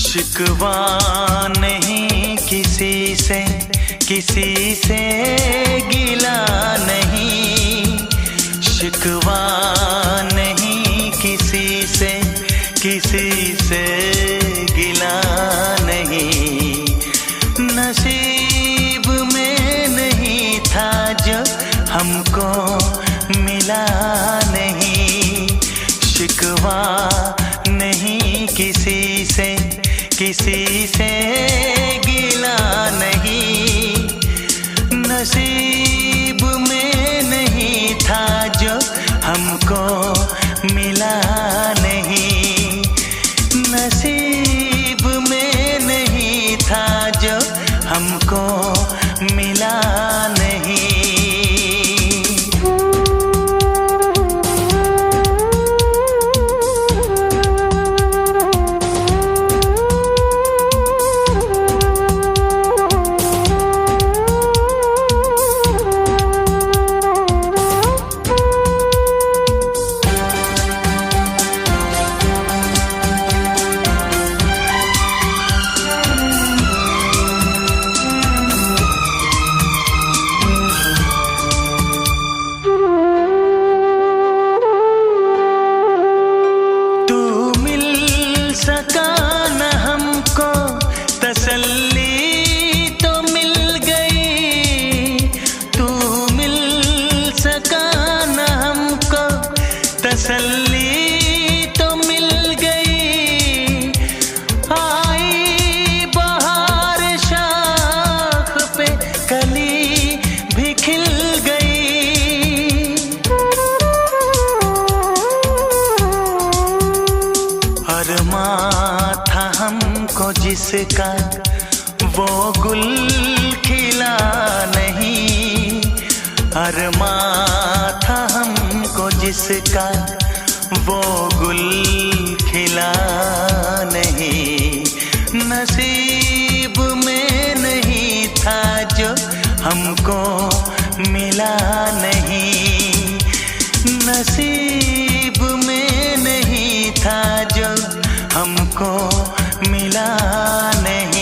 शिकवा नहीं किसी से, किसी से गिला नहीं। शिकवा नहीं किसी से, किसी से गिला नहीं। नसीब में नहीं था जो हमको मिला नहीं। शिकवा नहीं किसी से, किसी से गिला नहीं। नसीब में नहीं था जो हमको मिला नहीं। नसीब में नहीं था जो हमको मिला नहीं। तसल्ली तो मिल गई। आई बहार शाख पे कली भी खिल गई। अरमां था हमको जिसका वो गुल खिला नहीं। अरमां था हमको जिसका वो गुल खिला नहीं। नसीब में नहीं था जो हमको मिला नहीं। नसीब में नहीं था जो हमको मिला नहीं।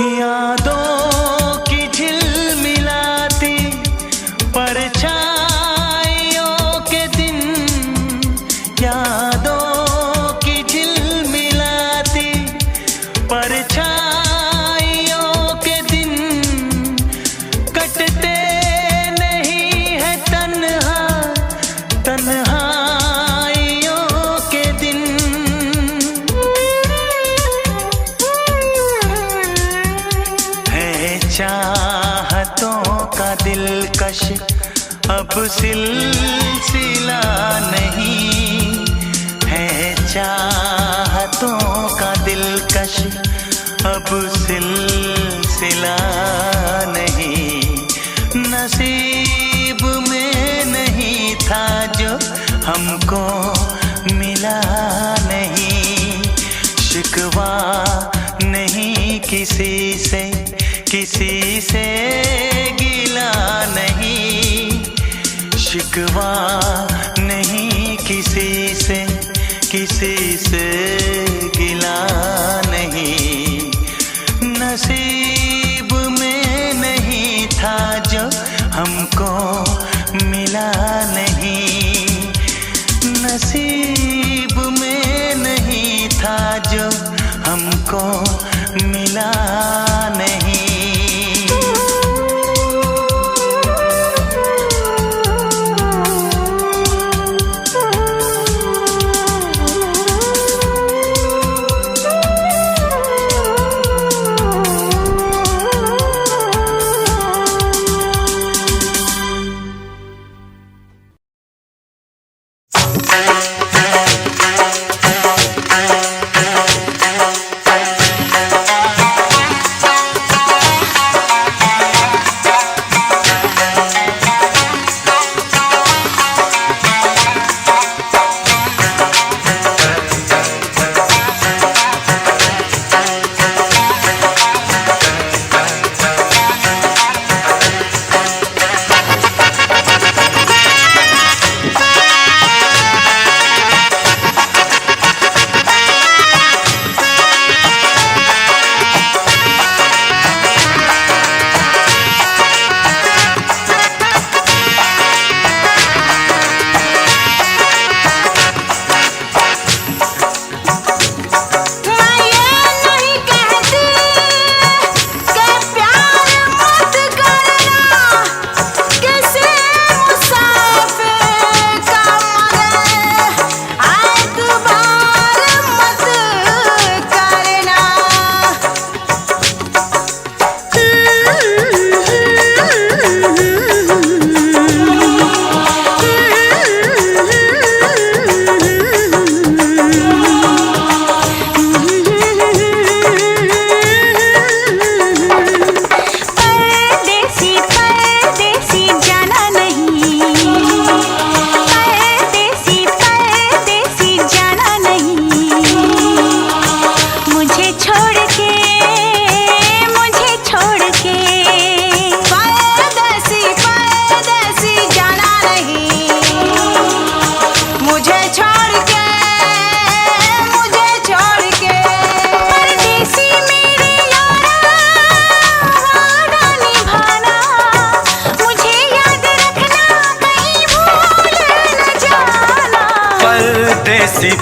यादों की झिलमिलाती परछाइयों के दिन। यादों की झिलमिलाती परछाइयों के दिन। कटते नहीं है तन्हा तन्हाइयों के दिन। चाहतों का दिलकश अब सिलसिला नहीं है। चाहतों का दिलकश अब सिलसिला नहीं। नसीब में नहीं था जो हमको मिला नहीं। शिकवा नहीं किसी से, किसी से गिला नहीं। शिकवा नहीं किसी से, किसी से गिला नहीं। नसीब में नहीं था जो हमको मिला नहीं। नसीब में नहीं था जो हमको मिला नहीं।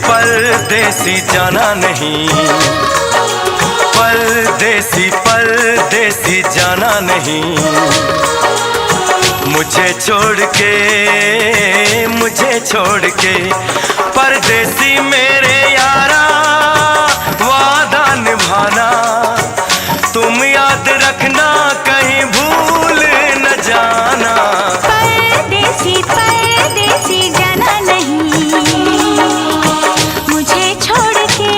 परदेसी जाना नहीं, परदेसी परदेसी जाना नहीं, मुझे छोड़ के परदेसी मेरे यारा वादा निभाना, तुम याद रखना कहीं भूल न जाना। परदेसी परदेसी जाना नहीं, मुझे छोड़ के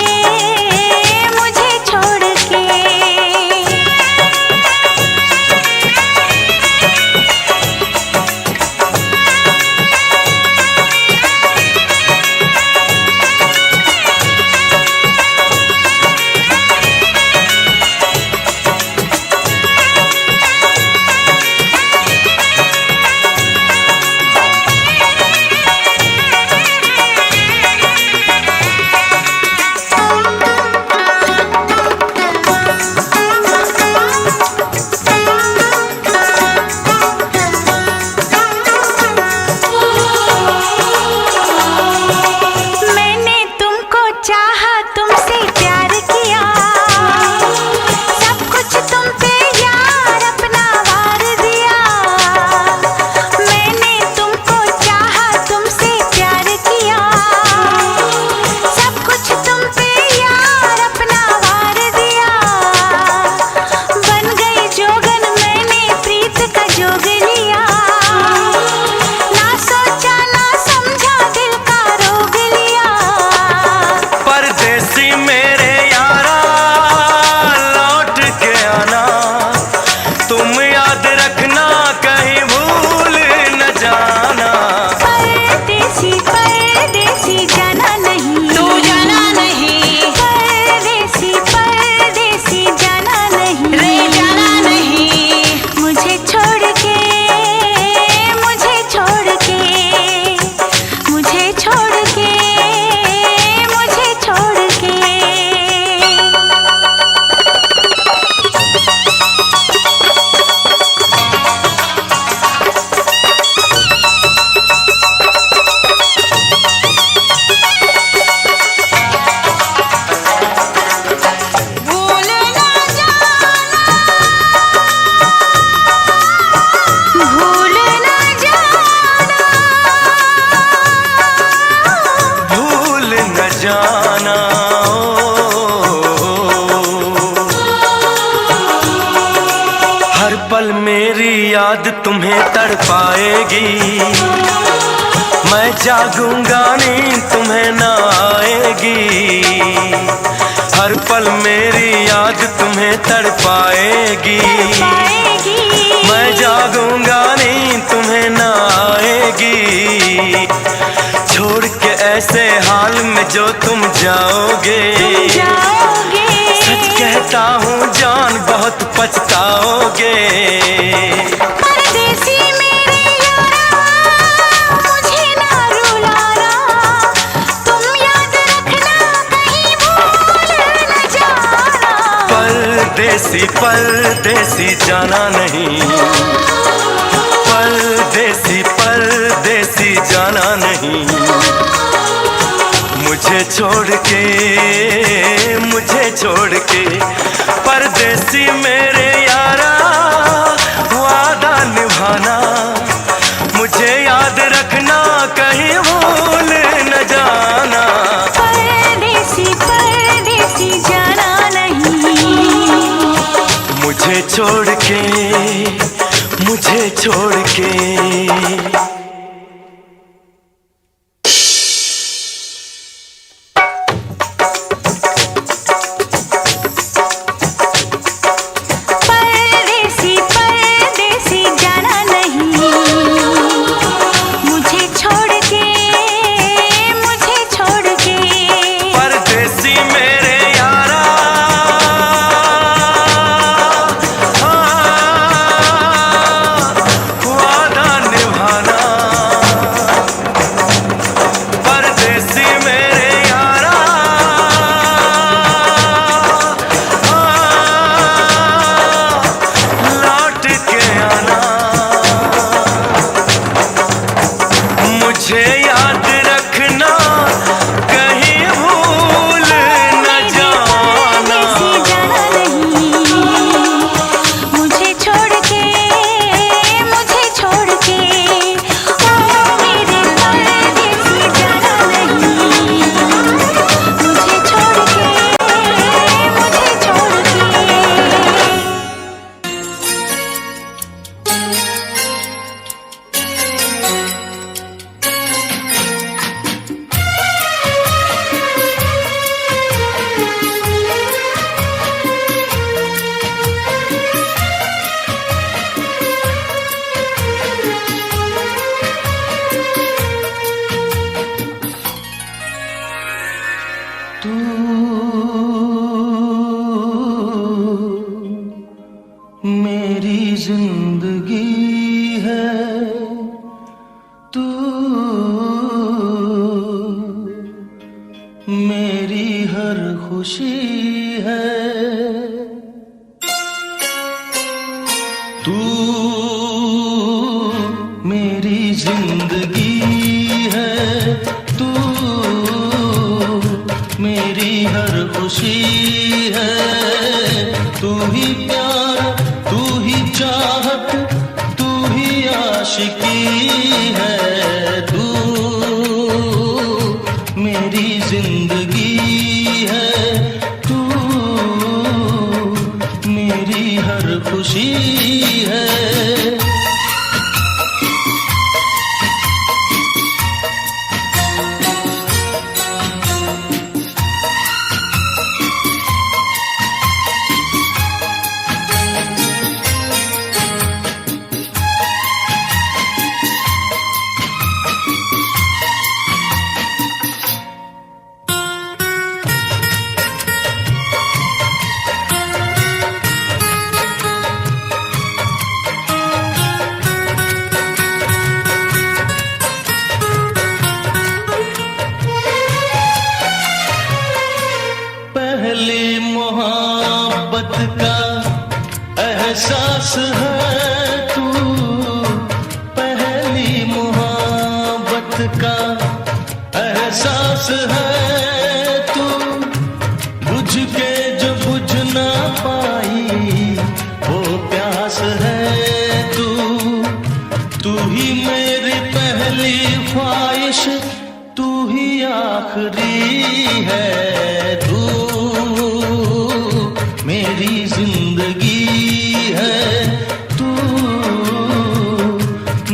पल मेरी याद तुम्हें तड़पाएगी, मैं जागूंगा नींद तुम्हें ना आएगी, हर पल मेरी याद तुम्हें तड़पाएगी। मैं जागूंगा नींद तुम्हें ना आएगी, छोड़ के ऐसे हाल में जो तुम जाओगे। सच कहता हूँ जान बहुत पछताओगे। परदेसी मेरे यारा मुझे ना रुलाना, तुम याद रखना कहीं भूल न जाना। परदेसी परदेसी जाना नहीं, परदेसी परदेसी जाना नहीं। मुझे छोड़ के परदेसी मेरे यारा वादा निभाना, मुझे याद रखना कहीं भूल न जाना। परदेसी परदेसी जाना नहीं, मुझे छोड़ के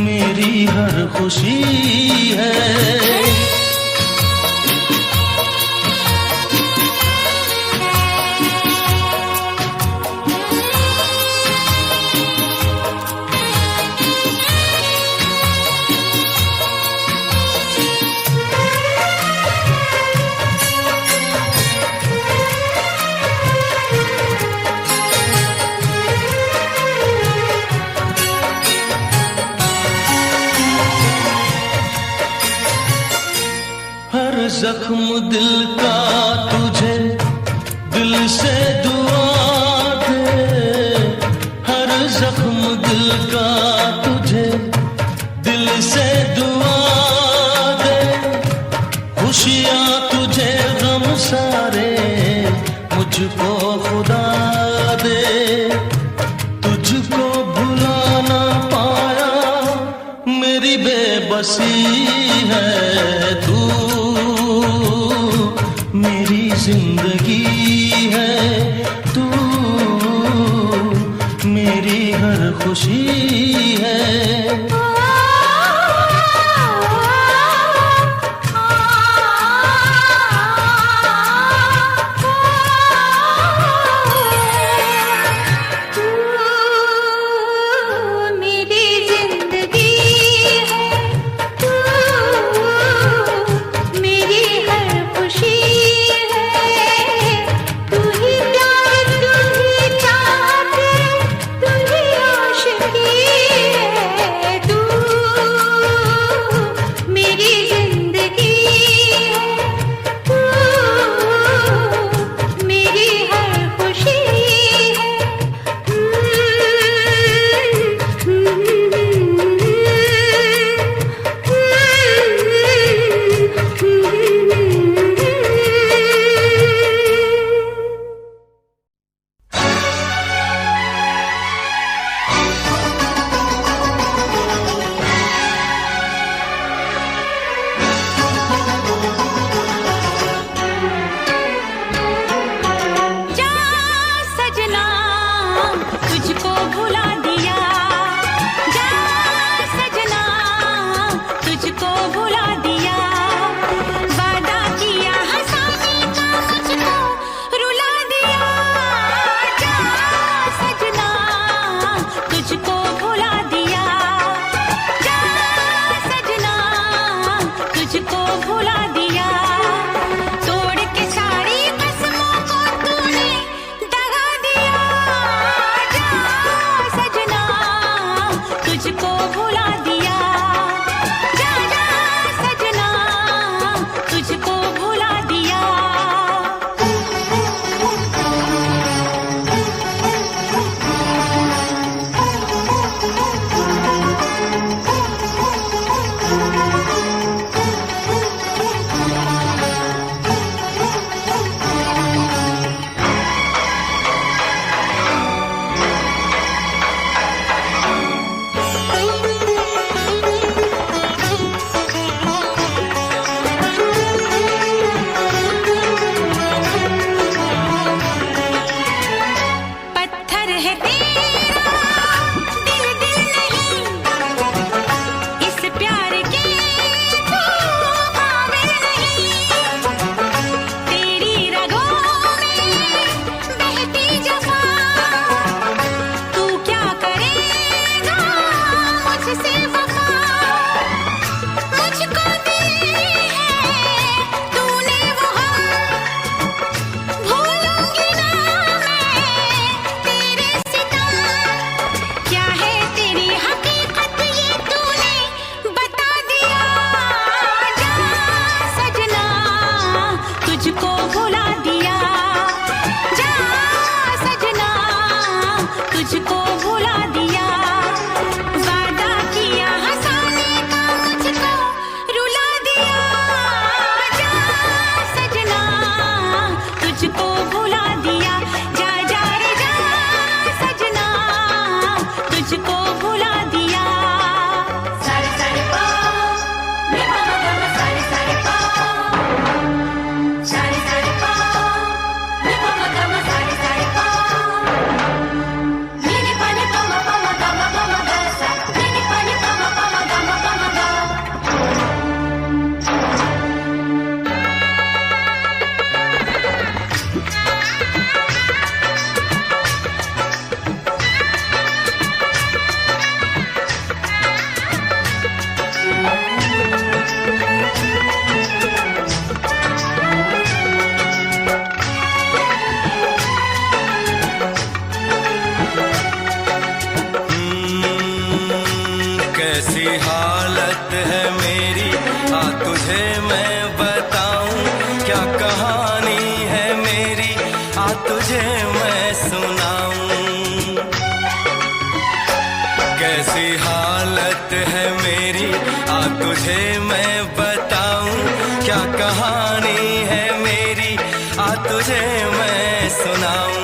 मेरी हर खुशी है। हर जख्म दिल का तुझे दिल से दुआ दे, हर जख्म दिल का तुझे दिल से दुआ दे, खुशियाँ तुझे गम सारे मुझको खुदा दे। तुझको भुला ना पाया मेरी बेबसी है, तू मेरी जिंदगी है, तू मेरी हर खुशी है। तू ही कैसी हालत है मेरी, आ तुझे मैं बताऊं, क्या कहानी है मेरी, आ तुझे मैं सुनाऊं। कैसी हालत है मेरी, आ तुझे मैं बताऊं, क्या कहानी है मेरी, आ तुझे मैं सुनाऊं।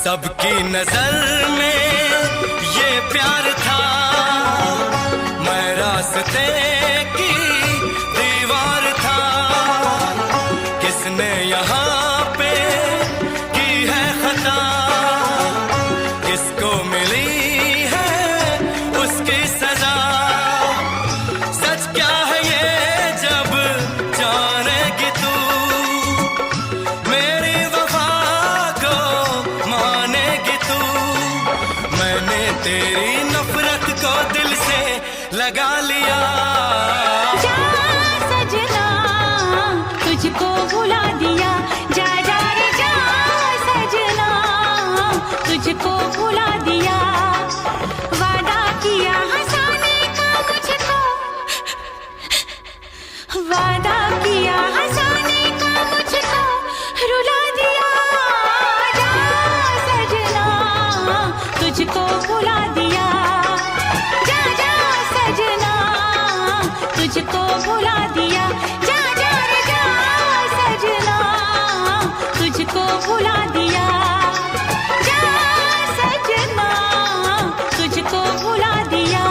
सबकी नजर में ये प्यार था, मैं रास्ते की दीवार था। किसने यहाँ पे की है खता, किसको मिली है उसकी सजा। सच क्या है ये जब जानेगी तू, मेरी वफा को मानेगी तू। मैंने तेरी नफरत को दिल से लगा लिया। जा सजना तुझको भुला दिया, जा जा रे जा सजना तुझको भुला दिया। वादा किया हंसाने का मुझको, वादा किया हंसाने का मुझको रुला दिया। जा सजना तुझको भुला दिया, जा जा सजना तुझको भुला दिया। जा जा रे जा सजना तुझको भुला दिया, जा सजना तुझको भुला दिया।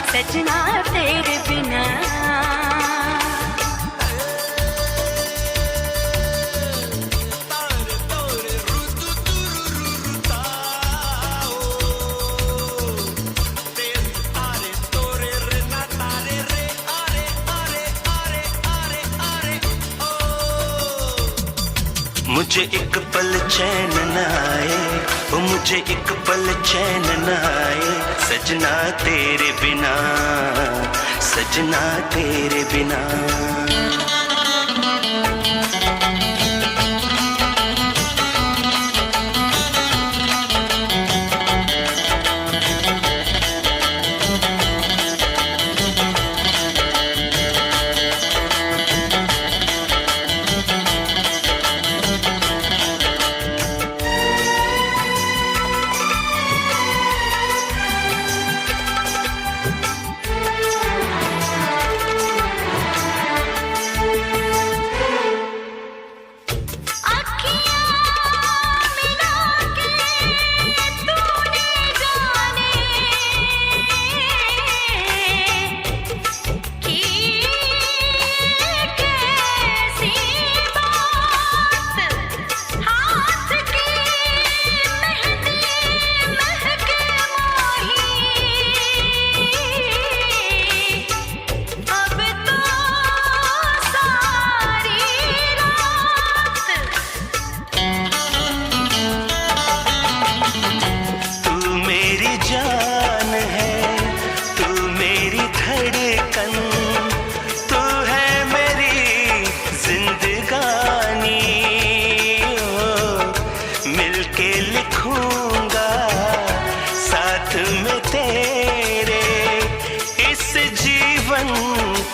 सजना तेरे बिना। मुझे एक पल चैन न आए, ओ मुझे एक पल चैन न आए, सजना तेरे बिना, सजना तेरे बिना।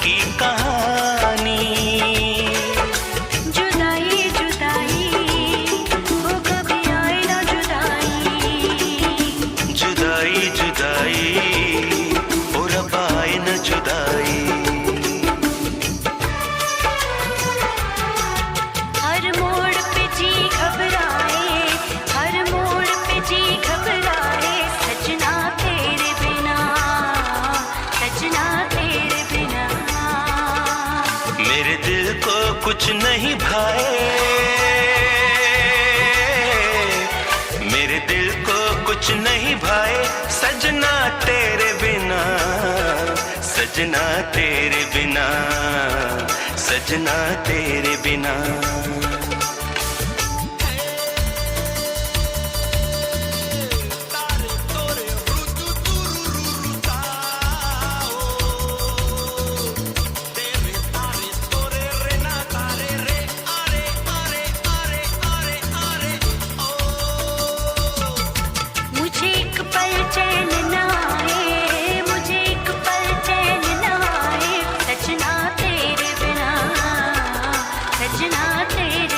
की कहानी। जुदाई जुदाई वो कभी आए ना जुदाई, जुदाई जुदाई और अब आए न जुदाई। हर मोड़ पे जी घबराए, हर मोड़ पे जी घबराए, सजना तेरे बिना, सजना तेरे बिना। मेरे दिल को कुछ नहीं भाए, मेरे दिल को कुछ नहीं भाए, सजना तेरे बिना, सजना तेरे बिना, सजना तेरे बिना। मुझे एक पल चैन न आए, मुझे एक पल चैन न आए, सजना तेरे बिना, सजना तेरे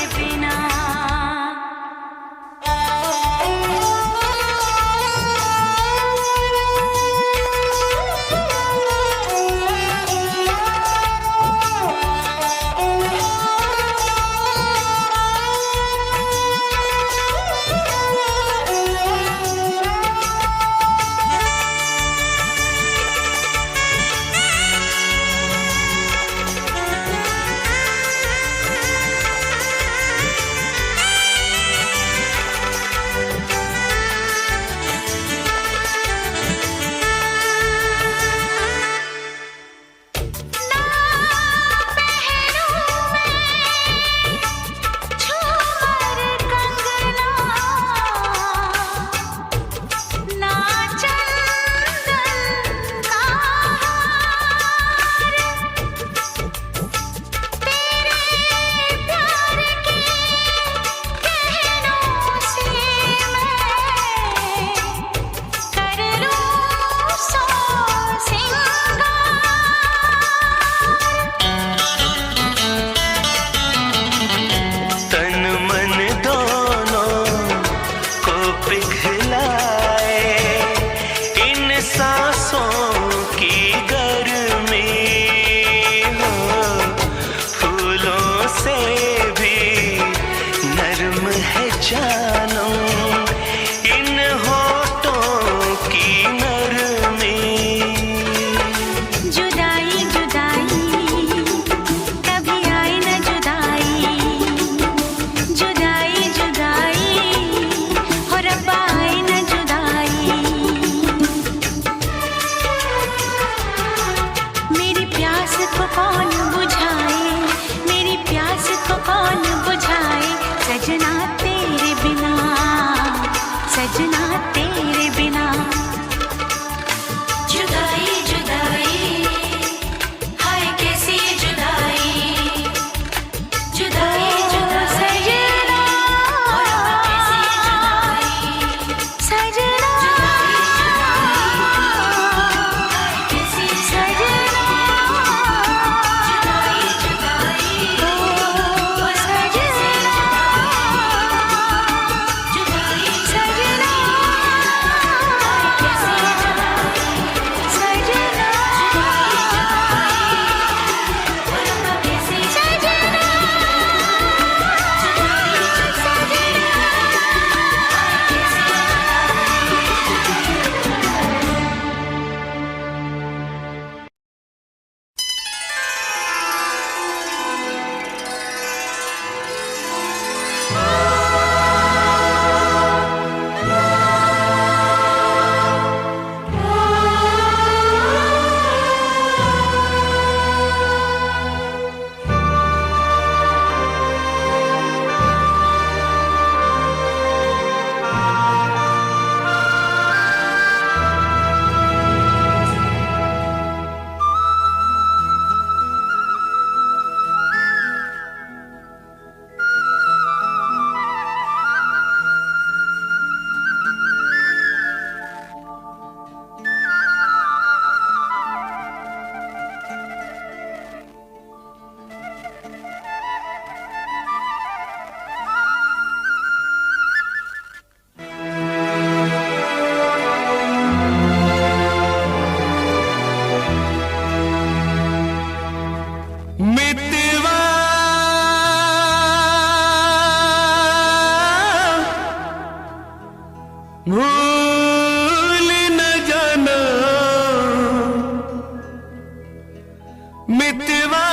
मितवा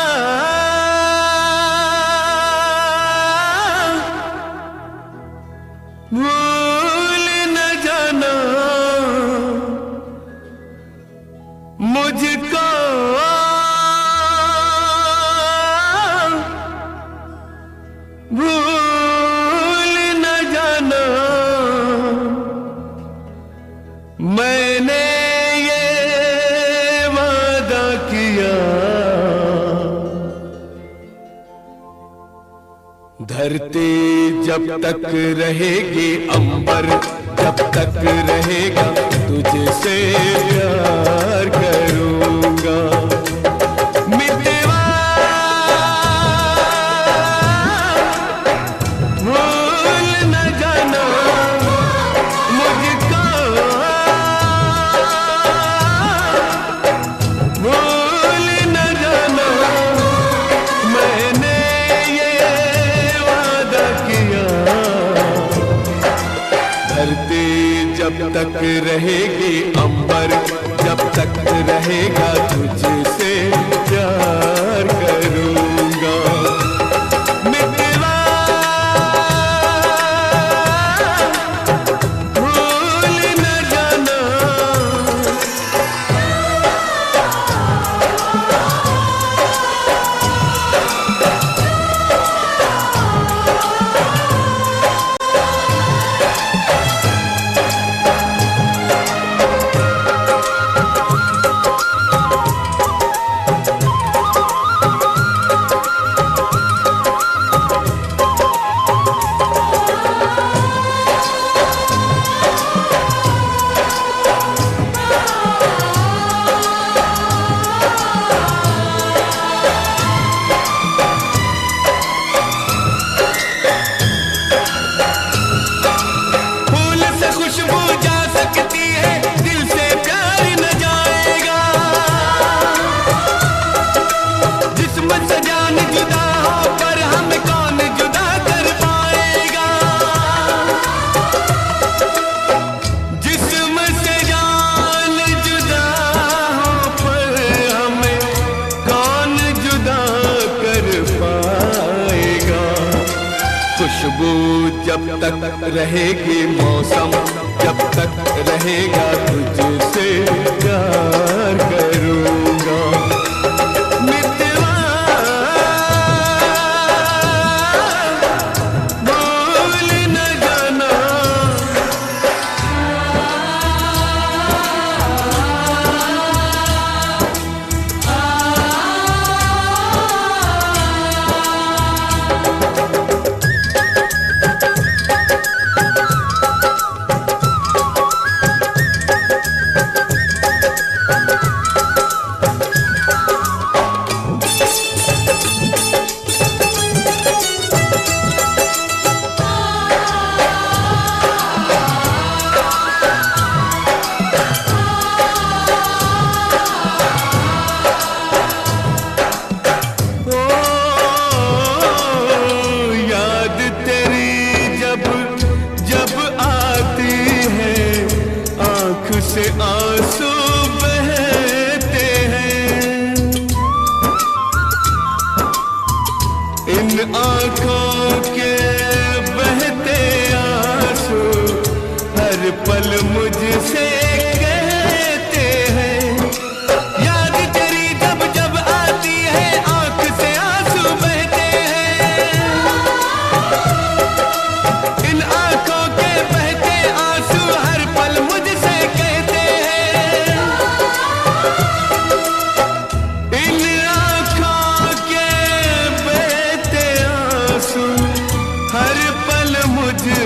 भूल न जाना मुझको, भूल न जाना मैंने ये वादा किया। धरती जब तक रहेगी, अंबर जब तक रहेगा, तुझसे प्यार करूंगा। मितवा भूल न जाना मुझको, भूल न जाना मैंने ये वादा किया। धरती जब तक रहेगी, अंबर जब तक रहेगा, तुझसे प्यार करूंगा। मितवा भूल न जाना। खुशबू जब तक रहेगी, मौसम जब तक रहेगा, तुझसे प्यार करूंगा। मितवा भूल न जाना। से आंसू बहते हैं, इन आंखों के बहते आंसू हर पल मुझसे कहते हैं। याद तेरी जब जब आती है, आंख से आंसू बहते हैं, इन आंखों के बहते आंसू हर पल मुझसे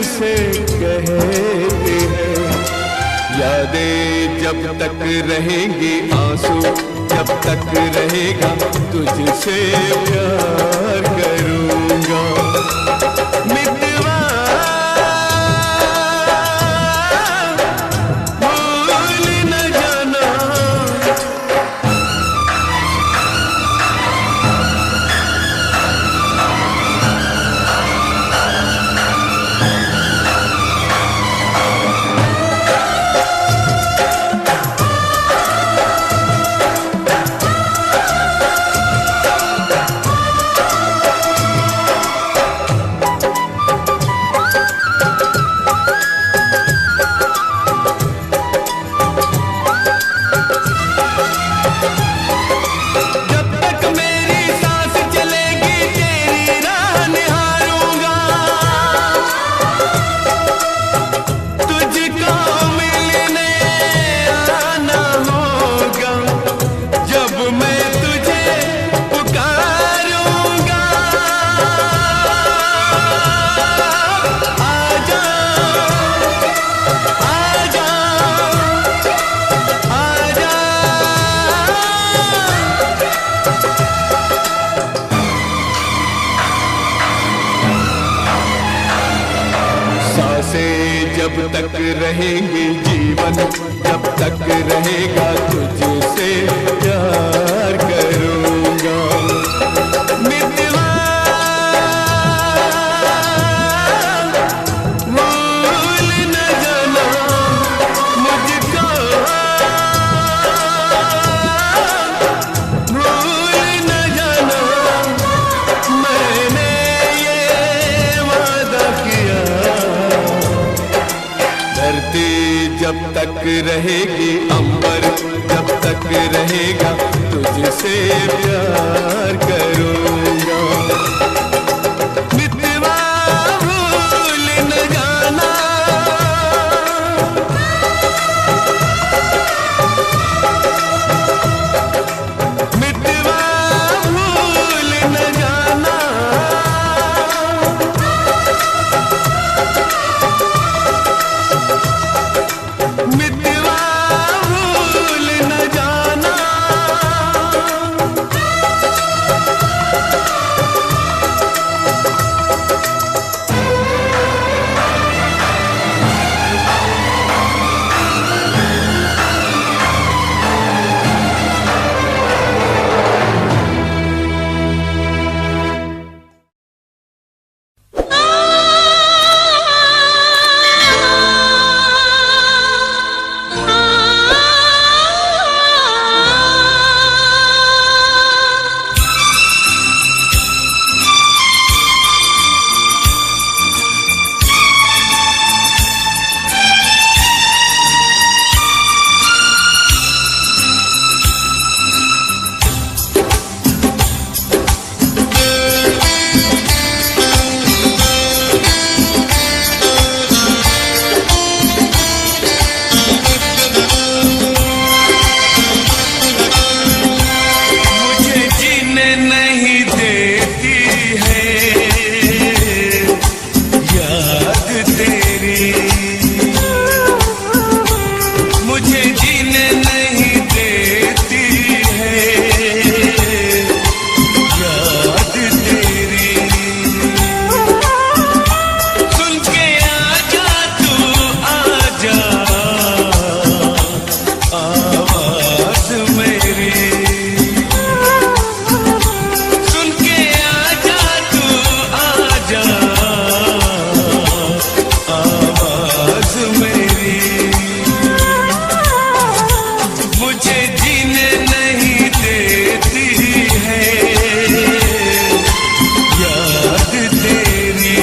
से कहते हैं। यादें जब तक रहेंगी, आंसू जब तक रहेगा, तुझसे प्यार करूंगा। मितवा भूल न जाना। जब तक मेरी सांस चलेगी तेरी राह निहारूंगा, तुझको मिलने आना होगा, जब मैं तुझे पुकारूंगा। आजा आजा आजा, सांसें जब तक रहेंगी जीवन, जब तक रहेगा तुझसे प्यार करूंगा। मितवा भूल न जाना मुझको, भूल न जाना, मैंने ये वादा किया। धरती जब तक रहेगी, अंबर जब तक रहेगा तुझसे प्यार करूंगा। मितवा भूल न जाना, मितवा भूल न जाना, मितवा भूल न जाना। मुझे जीने नहीं देती है याद तेरी, मुझे जीने नहीं देती है याद तेरी। सुन के आजा तू आजा, आवाज मेरी, सुन के आजा तू आजा, आवाज मेरी। मुझे जीने नहीं देती है याद तेरी।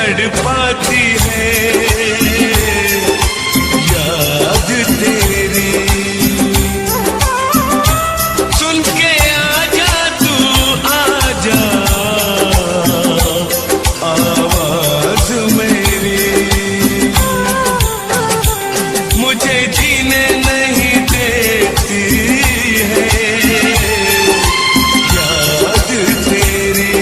तड़पाती है याद तेरी। सुन के आजा तू आजा आवाज मेरी, मुझे जीने नहीं देती है याद तेरी।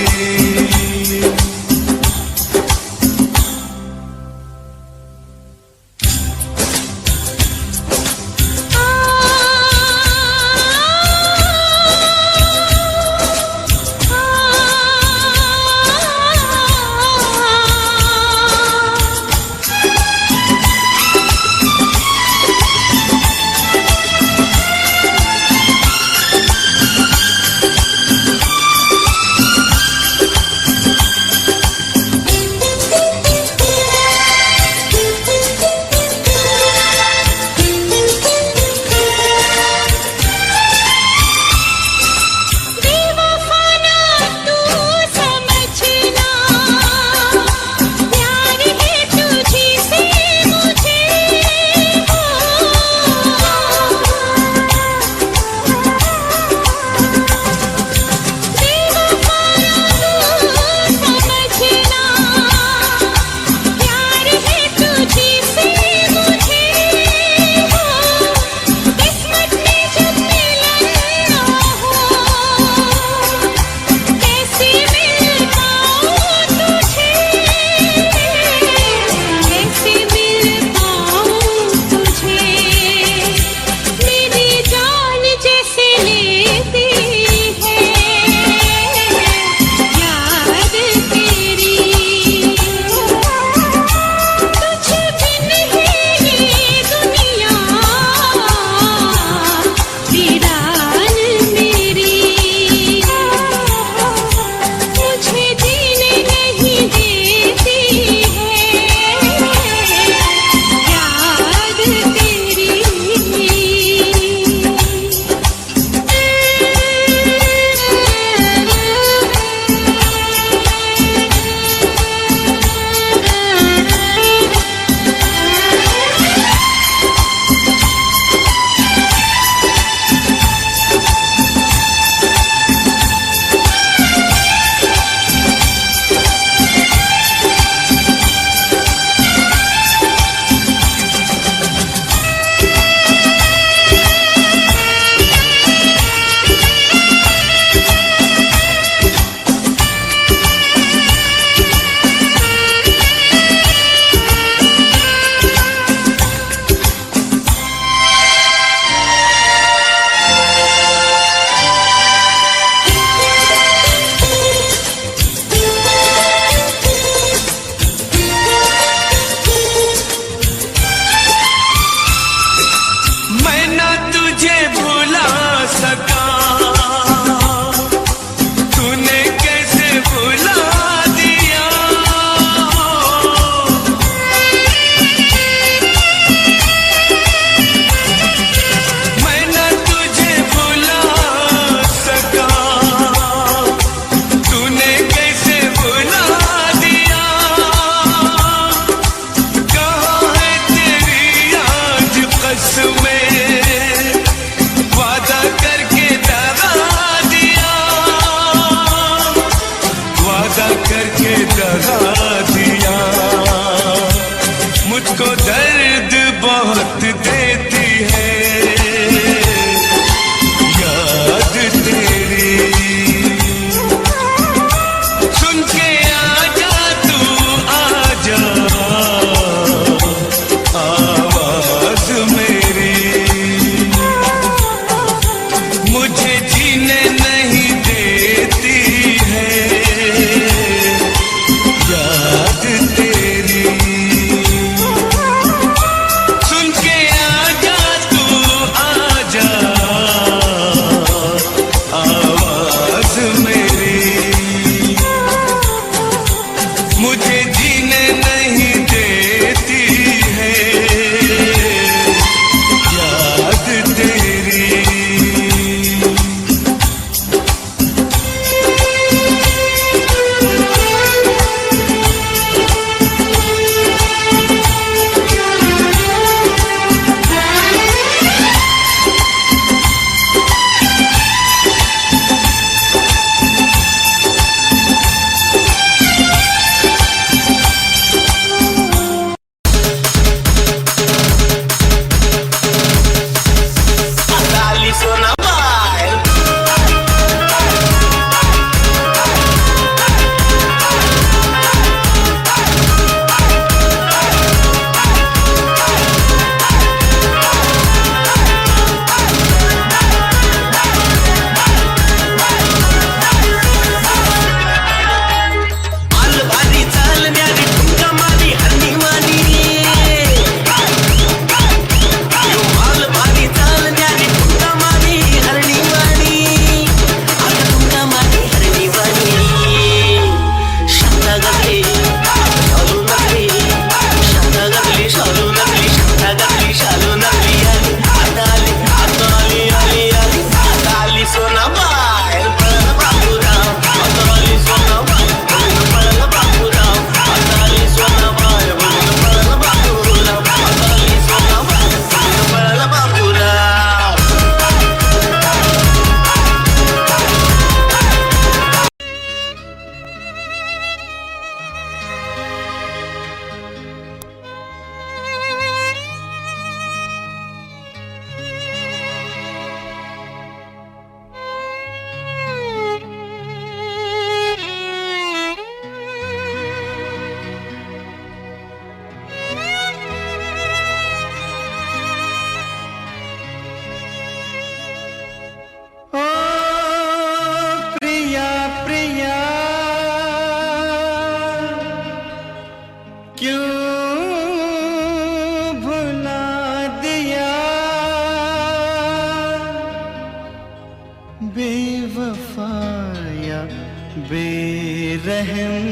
गया बेरहम,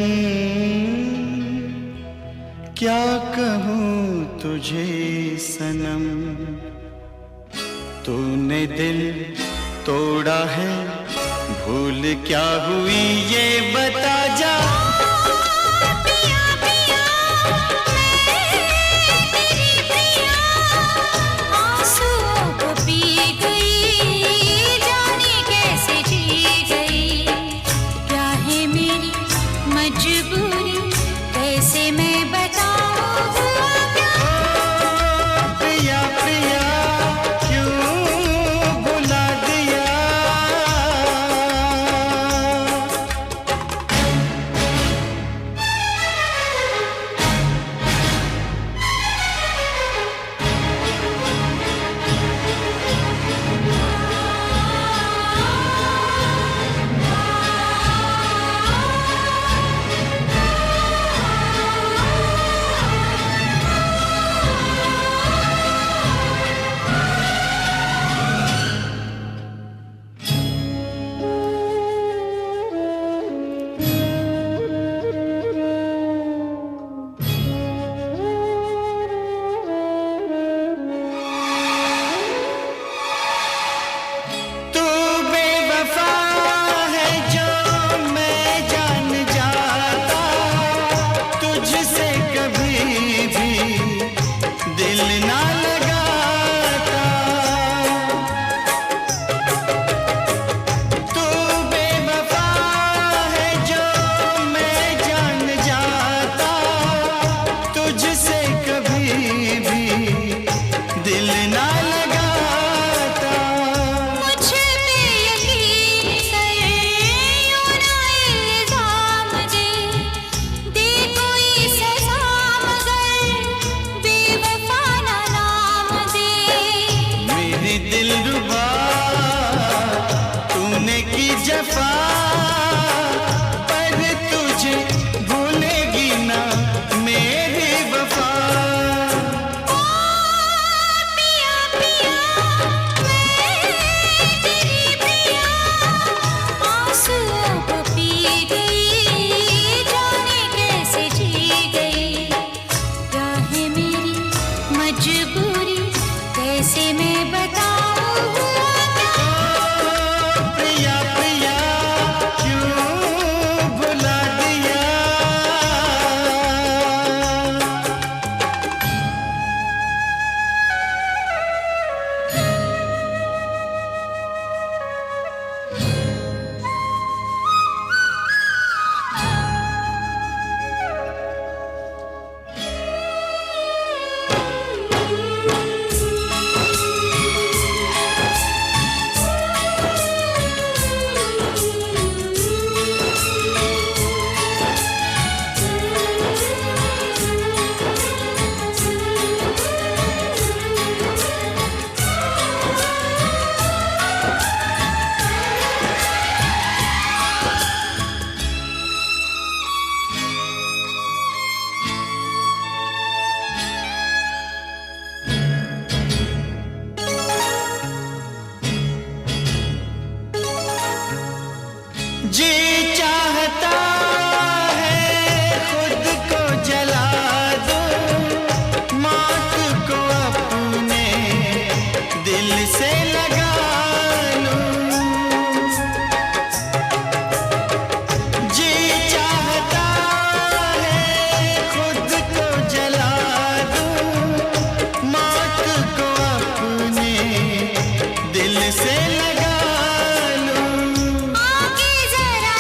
क्या कहूँ तुझे सनम, तूने दिल तोड़ा है, भूल क्या हुई ये बता जा। पिया पिया मैं तेरी पिया, आंसुओं को पी गई, जाने कैसे जी गई, क्या है मेरी मजबूरी, कैसे मैं बताऊं हुआ क्या। प्रिया प्रिया क्यों भुला दिया। आगे जरा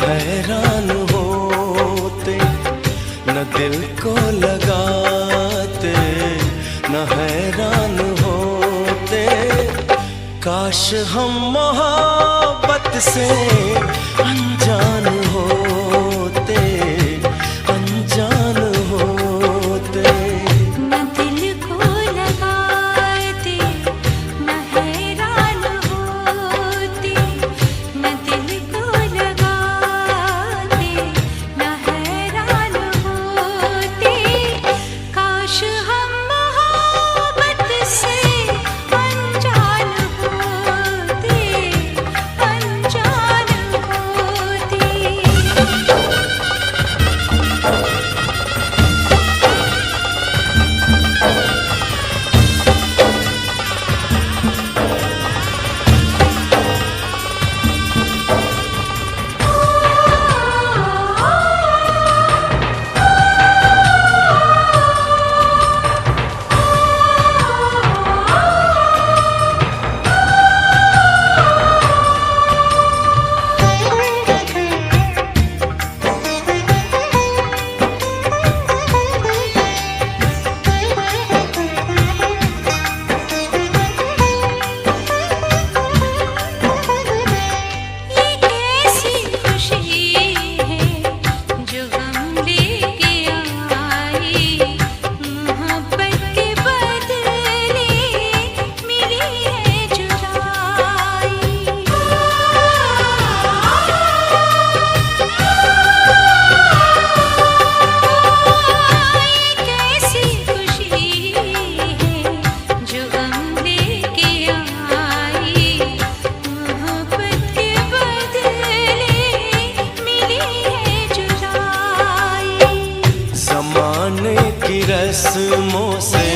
हैरान होते, न दिल को लगाते, न हैरान होते। काश हम मोहब्बत से अनजान होते, अनजान होते। न दिल को लगाते, न हैरान होते, न दिल को लगाते, न हैरान होते। काश हम मोहब्बत से अनजान होते, अनजान होते। रस्मों से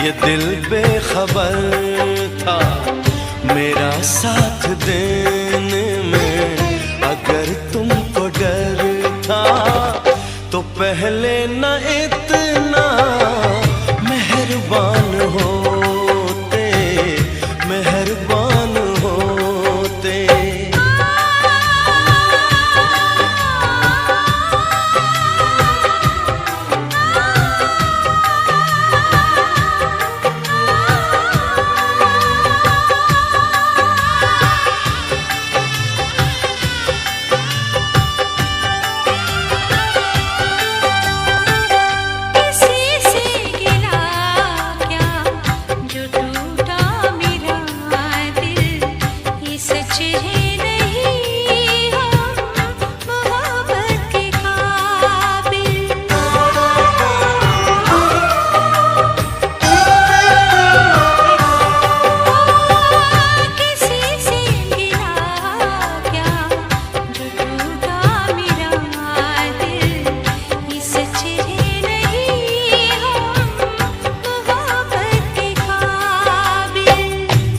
ये दिल बेखबर था, मेरा साथ देने में अगर तुमको डर था, तो पहले न इतना मेहरबान होते, मेहरबान होते।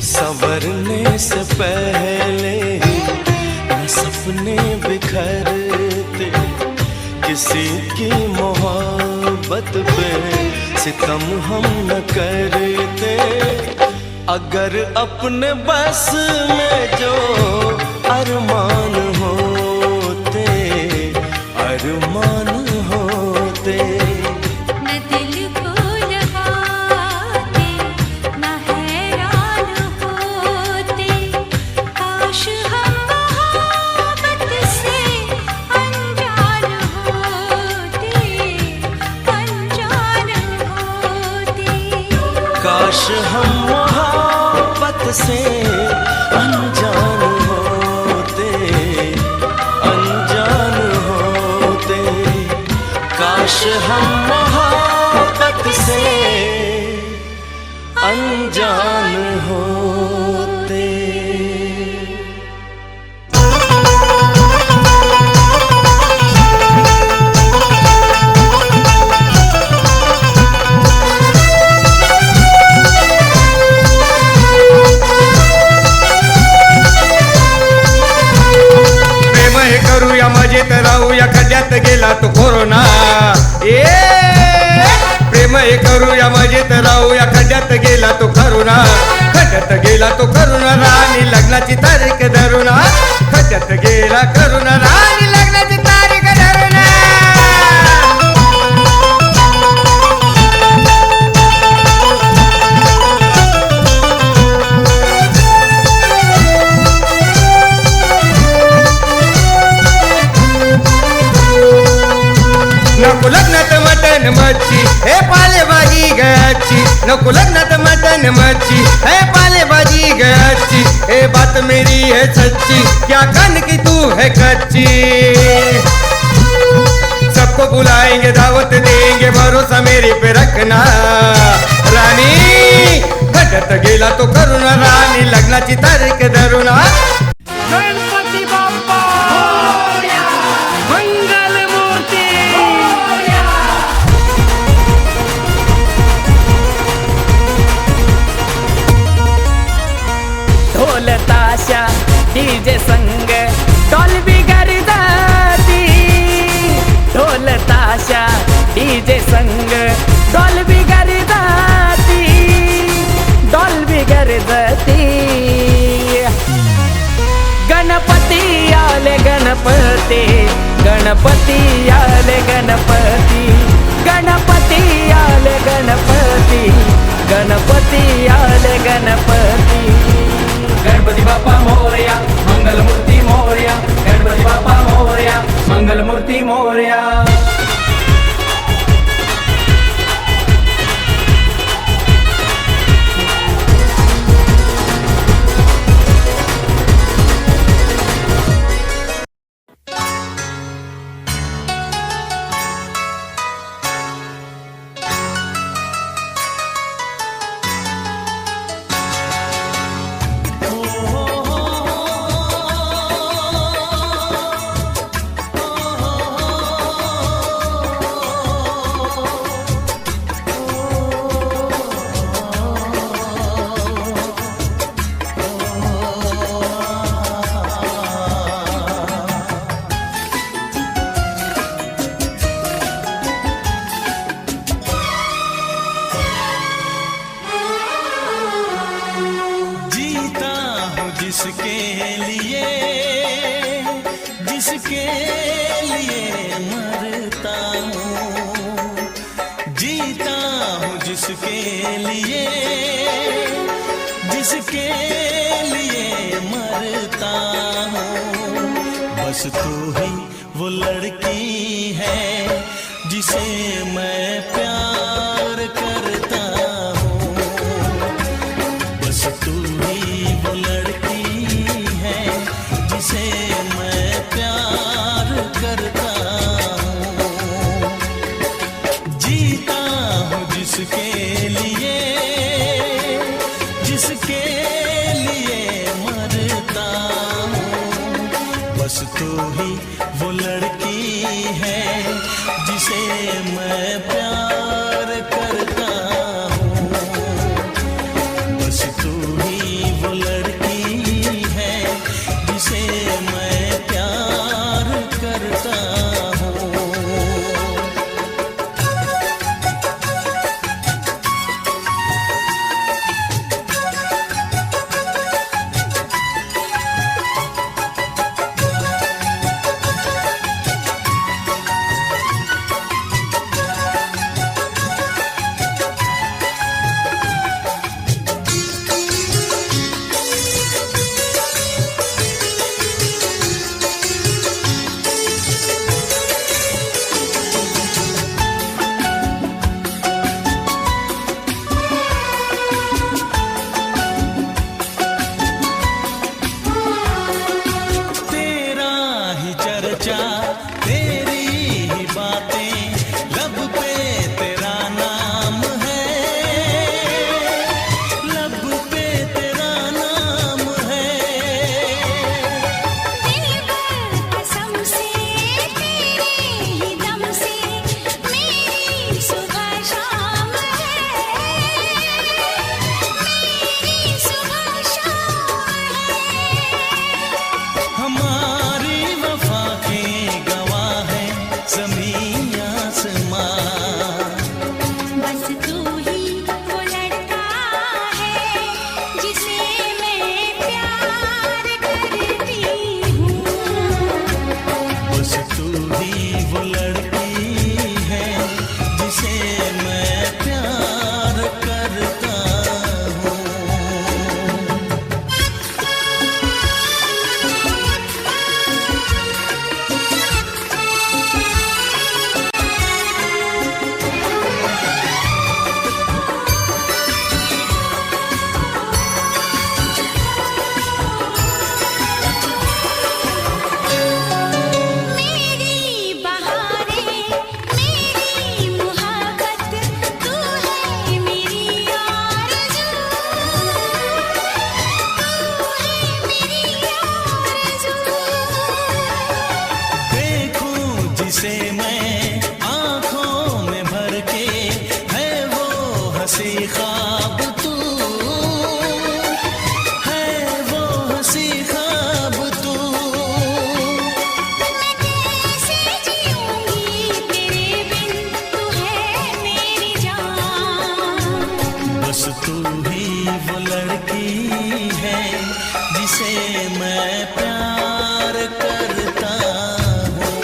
संवरने से पहले ही न सपने बिखरते, किसी की मोहब्बत पे सितम हम न करते। अगर अपने बस में जो अरमान होते, अरमान होते। काश हम मोहब्बत से अनजान होते, अनजान होते। काश हम मोहब्बत से अनजान होते। मजेत राहूया, खड्ड्यात गेला तो कोरोना। प्रेम हे करूया, मजेत राहूया, खड्ड्यात गेला तो करोना। खड्यात गेला तो करून राणी लग्नाची तारीख धरून खड्यात गेला करून राणी लग्नाची तारीख धरून नको लग्नात मटन मच्छी हे पालेभाजी गयाची नको लग्नात मटन मच्छी हे पालेभाजी गयाची हे बात मेरी है सच्ची क्या कान की तू है कच्ची सबको बुलाएंगे दावत देंगे भरोसा मेरे पे रखना रानी खड्यात गेला तो करून राणी लग्नाची तारीख धरून गणपती बाप्पा मंगल मूर्ती ढोल ताशा डीजे संग डॉल्बी गरजती ढोल ताशा डीजे संग डॉल्बी गरजती डॉल्बी गरजती गणपती आले गणपती गणपती आले गणपती गणपती आले गणपती गणपती आले गणपती गणपती बाप्पा मोरया मंगलमूर्ती मोरया गणपती बाप्पा मोरया मंगलमूर्ती मोरया जिसके लिए मरता हूँ जीता हूँ जिसके लिए मरता हूँ बस तू ही वो लड़की है जिसे मैं प्यार करता हूँ बस तू ही वो लड़की है जिसे मैं प्यार करता हूँ जीता हूँ जिसके लिए मरता हूँ बस तू ही वो लड़की है जिसे मैं प्यार करता हूँ बस तू ही वो लड़की है जिसे मैं प्यार करता हूँ हमारी वफा के गवाह जिसे मैं आंखों में भर के है वो हंसी ख्वाब तू, है वो हंसी ख्वाब तू। मैं कैसे जीऊंगी तेरे बिन, तू है मेरी जान। बस तू ही वो लड़की है जिसे मैं प्यार करता हूँ।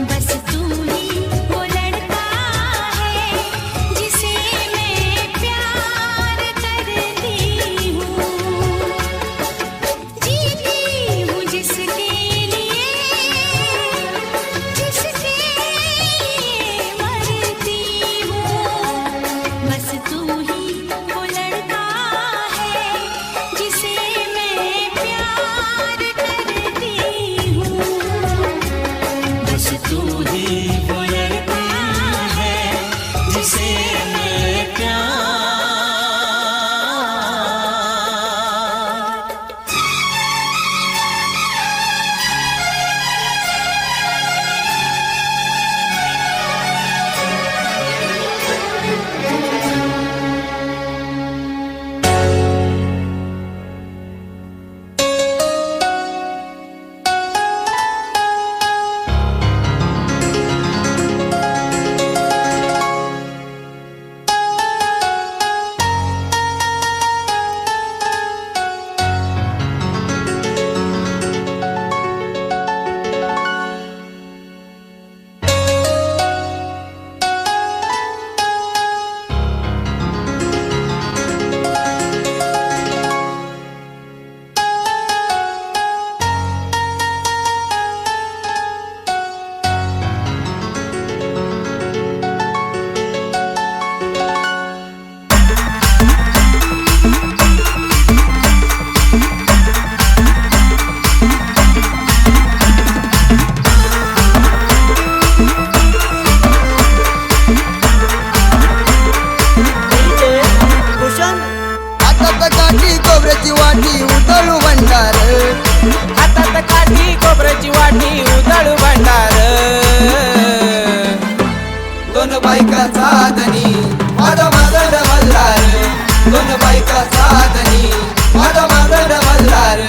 बस तू ही वो लड़का है जिसे मैं प्यार करती हूँ। जीती हूँ जिसके लिए, जिसके लिए मरती हूँ। बस तू ही वो लड़का है जिसे मैं प्यार करती हूँ। बस तू ही वो लड़की है जिसे मैं प्यार। हातात काठी खोबऱ्याची वाटी उतळू भंडार, हातात काठी खोबऱ्याची वाटी उधळू भंडार. दोन बायकाचा धनी माझा मागड मल्हार, दोन बायकाचा धनी माझा मागड मल्हार.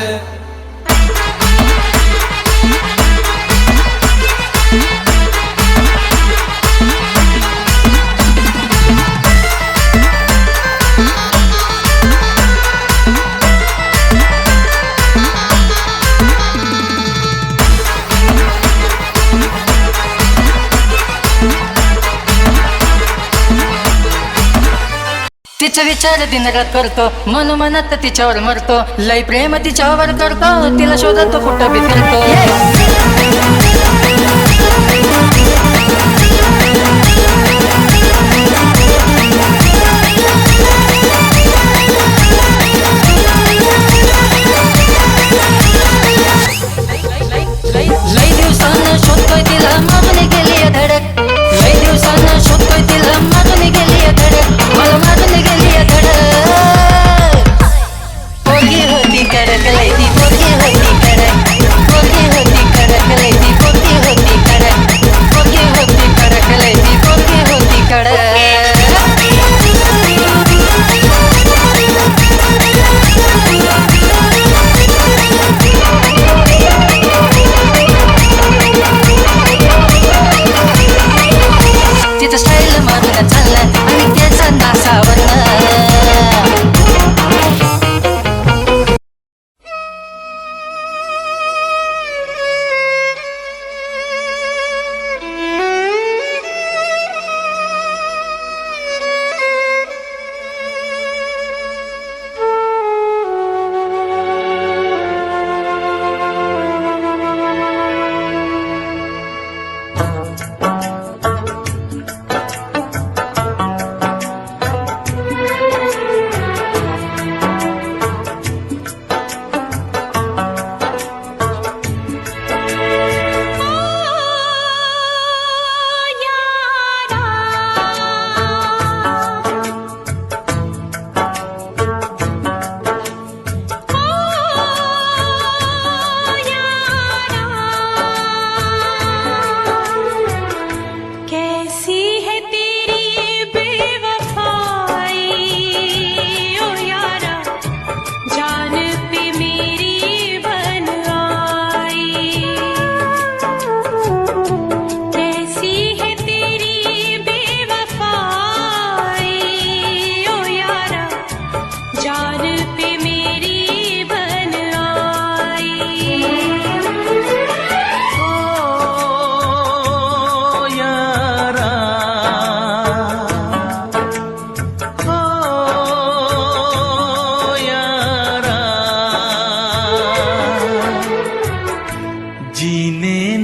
तिचा विचार दिनरात करतो, मनोमनात तिच्यावर मरतो, लय प्रेम तिच्यावर करतो, तिला शोधतो कुठं बी फिरतो. लय दिवसानं शोधतोय तिला, मागून गेली धडक. लय दिवसानं शोधतोय तिला, मागून गेली धडक. मला मागून गेली धडक. पोरगी होती कडक, लय ती पोरगी होती कडक. पोरगी होती कडक, लय ती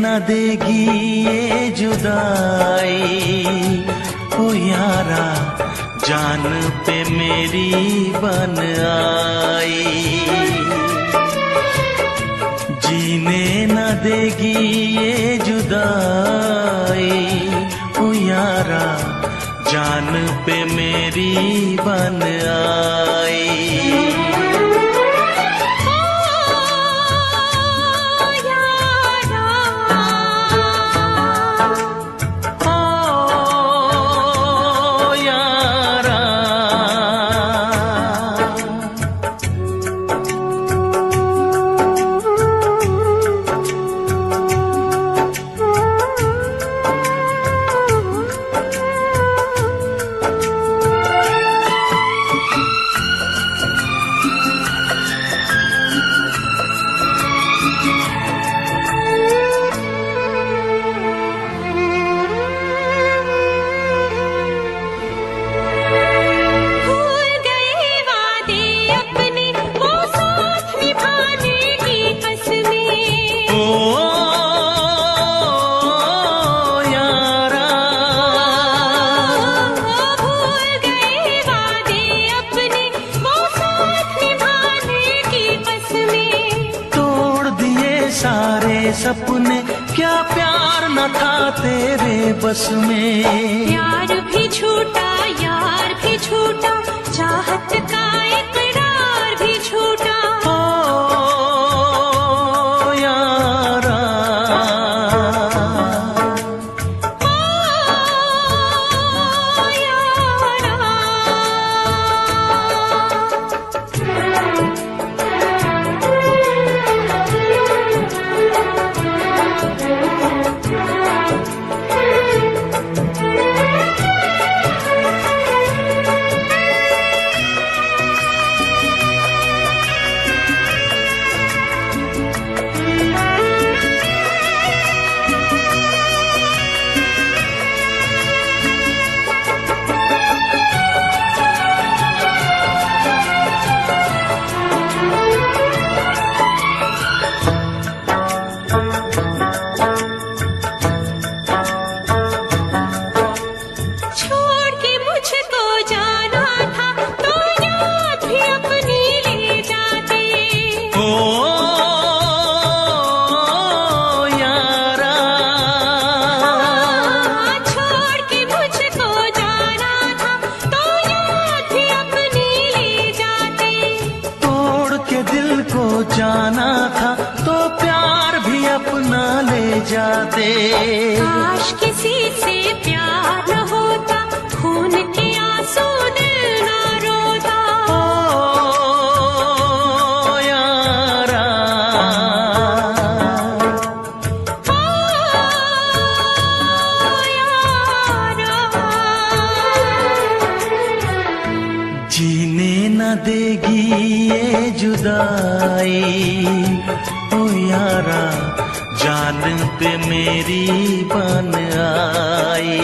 न देगी ये जुदाई ओ यारा जान पे मेरी बन आई जीने न देगी ये जुदाई ओ यारा जान पे मेरी बन आई सपने क्या प्यार न था तेरे बस में प्यार भी झूठा यार भी झूठा चाहत का इकरार भी झूठा ओ यारा जाना था तो प्यार भी अपना ले जाते काश किसी से प्यार न होता खून के आंसू दिल न रोता ओ यारा जीने न देगी ये जुदाई ओ यारा जान पे मेरी बन आई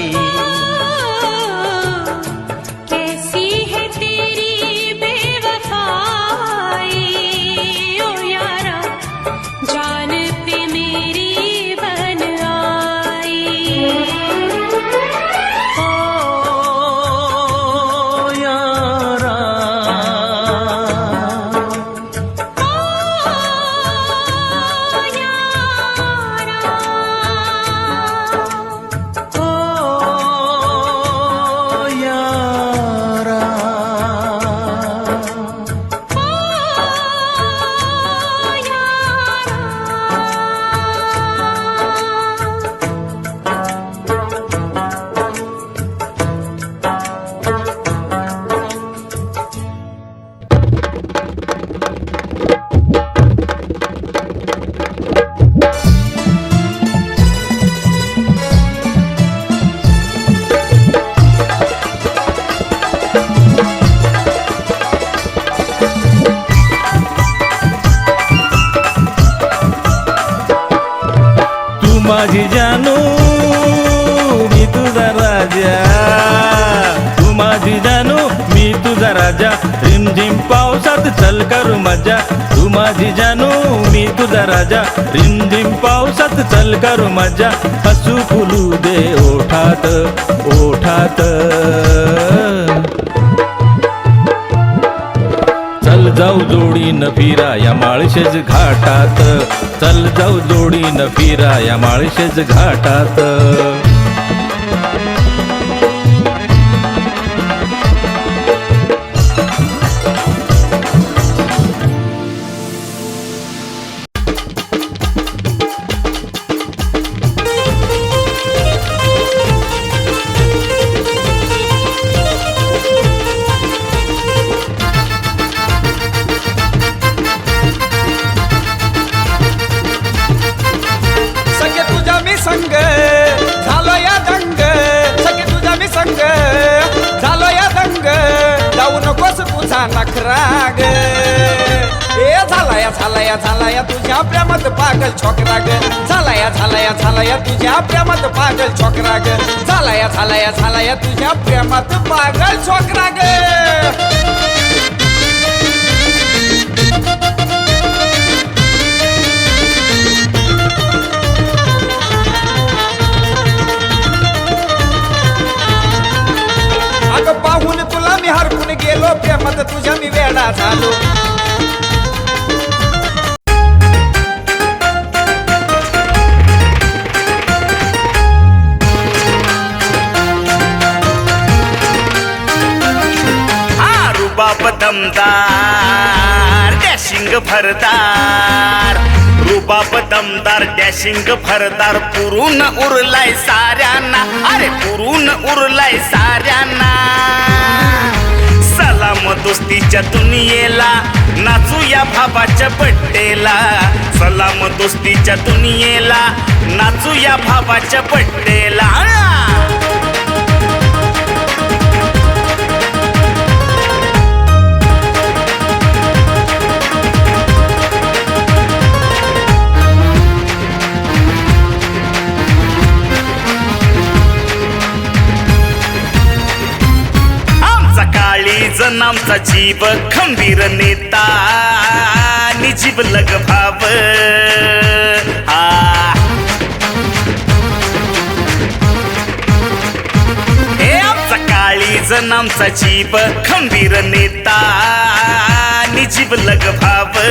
कैसी है तेरी बेवफाई ओ यारा जान पे मेरी बन आई ओ यारा माझी जानू मी तुझा राजा तू माझी जानू मी तुझा राजा, रिमझिम पावसात चल करू मजा. तू माझी जानू मी तुझा राजा, रिमझिम पावसात चल करू मजा. हसू फुलू दे ओठात ओठात. चल जाऊ जोडीनं फिरा या माळशेज घाटात, चल जाऊ जोडीनं फिरा या माळशेज घाटात. सखे तुझा मी संग झालो या दंग, सखे तुझा मी संग झालो या दंग. जाऊ नकोस तुझा नखराग, ए झाला या तुझ्या प्रेमात पागल छोकरा ग. झाला या तुझ्या प्रेमात पागल छोकरा ग. झाला या तुझ्या प्रेमात पागल छोकरा ग. अगं पाहून तुला मी हरकून गेलो, प्रेमात तुझ्या मी वेडा झालो. हा रुबाब दमदार डॅशिंग भरदार, रुबाब दमदार डॅशिंग भरदार. पुरून उरलाय साऱ्यांना, अरे पुरून उरलाय साऱ्यांना. सलाम दोस्तीच्या दुनियेला, नाचूया भावाच्या बड्डेला. सलाम दोस्तीच्या दुनियेला, नाचूया भावाच्या बड्डेला. जन आमचा जीव खंबीर नेता, निजीव लग भाव. हे आमचा काळी जन आमचा जीव खंबीर नेता, निजीव लग भाव.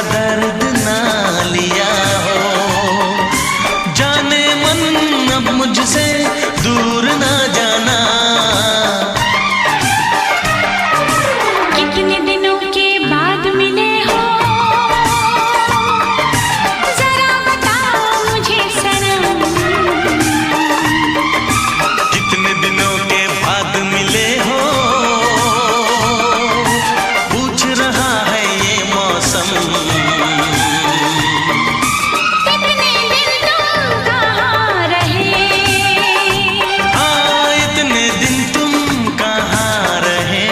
दर्द ना लिया हो, जाने मन अब मुझसे दूर ना जाना। कितने दिनों के बाद मिले हो, जरा बताओ मुझे सनम। कितने दिनों के बाद मिले हो, पूछ रहा है ये मौसम। कितने दिन तुम कहाँ रहे, हाँ इतने दिन तुम कहाँ रहे।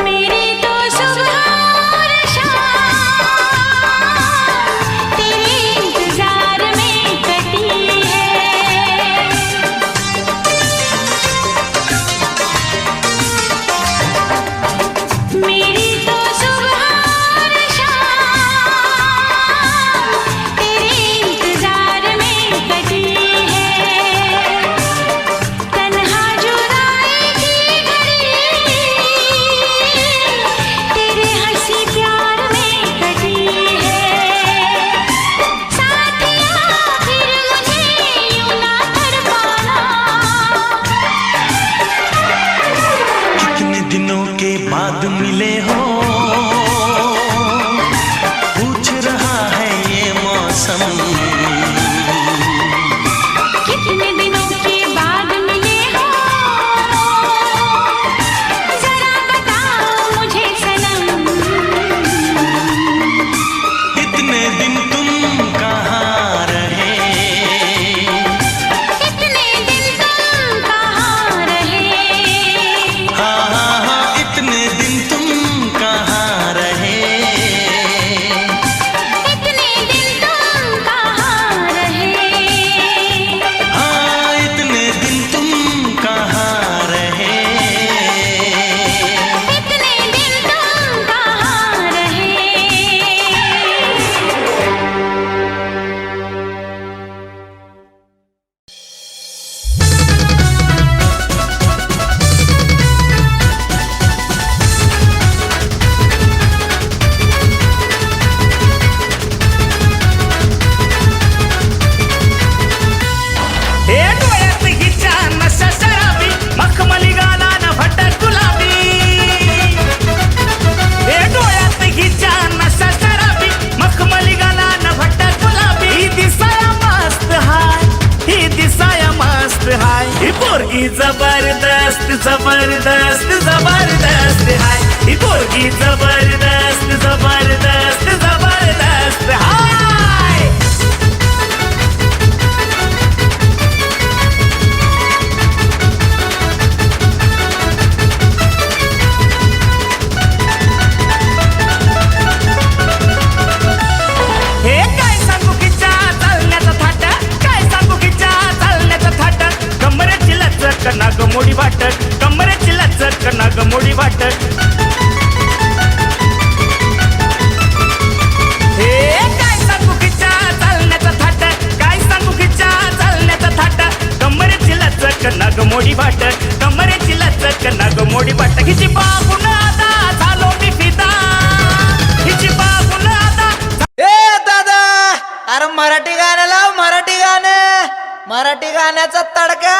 मेरी तो सुबह और शाम तेरे इंतजार में कटी है। मेरी तो सुबह और शाम तेरे इंतजार में कटी है। तन्हा जुदाई की घड़ी तेरे हंसी प्यार में कटी है। साथिया फिर मुझे यूं ना तड़पाना। कितने दिनों के बाद मिले हो, पूछ रहा है ये मौसम। कितने दिनों के बाद मिले हो, जरा बताओ मुझे सनम। इतने दिन तुम कहाँ रहे, कितने दिन तुम कहाँ रहे, हाँ हाँ हाँ इतने दिन तुम कहाँ रहे। कितने दिन तुम कहाँ रहे, हाँ इतने दिन तुम कहाँ रहे। कितने दिन तुम कहाँ रहे। हे डोळ्यात हिच्या नशा शराबी, मखमली गालान भटक गुलाबी। हे डोळ्यात हिच्या नशा शराबी, मखमली गालान भटक गुलाबी। ही दिसाया मस्त हाय, ही दिसाया मस्त हाय। ही पोरगी जबरदस्त जबरदस्त जबरदस्त हाय। ही पोरगी जबरदस्त जबरदस्त जबरदस्त हाय। हे काय सांगू किच्या चालण्याचा थाट, काय सांगू किच्या चालण्याचा थाट। कमरेची लचक नाग मोडी वाटत, कमरेची लचक नाग मोडी वाटत। हे काय सांगू किच्या चालण्याचा थाट, काय सांगू किच्या चालण्याचा थाट। कमरेची लचक नाग मोडी वाटत, कमरेची लचक नाग मोडी वाटत। हिची बाबून आता झालो मी फिदा, हिची बाबून आता ए दादा, अरे मराठी गाणं लाव, मराठी गाणं, मराठी गाण्याचा तडका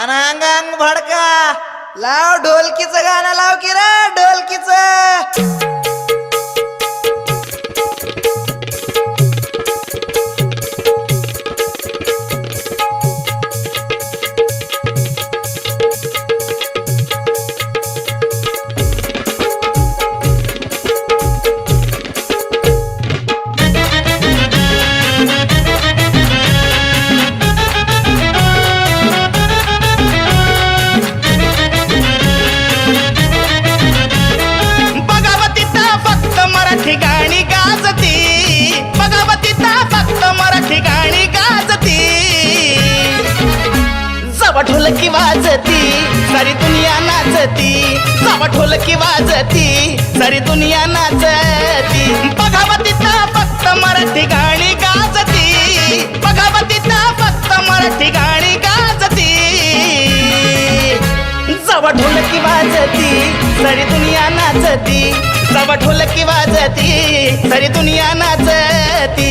आणि अंग अंग भडका लाव. ढोलकीचं गाणं लाव की रे, ढोलकीचं. जावा ढोलकी वाजती सारी दुनिया नाचती जावा ढोलकी वाजती सारी दुनिया नाचती बघावतीचा फक्त मराठी गाणी गाजती बघावतीचा फक्त मराठी गाणी गाजती जावा ढोलकी वाजती सारी दुनिया नाचती जावा ढोलकी वाजती सारी दुनिया नाचती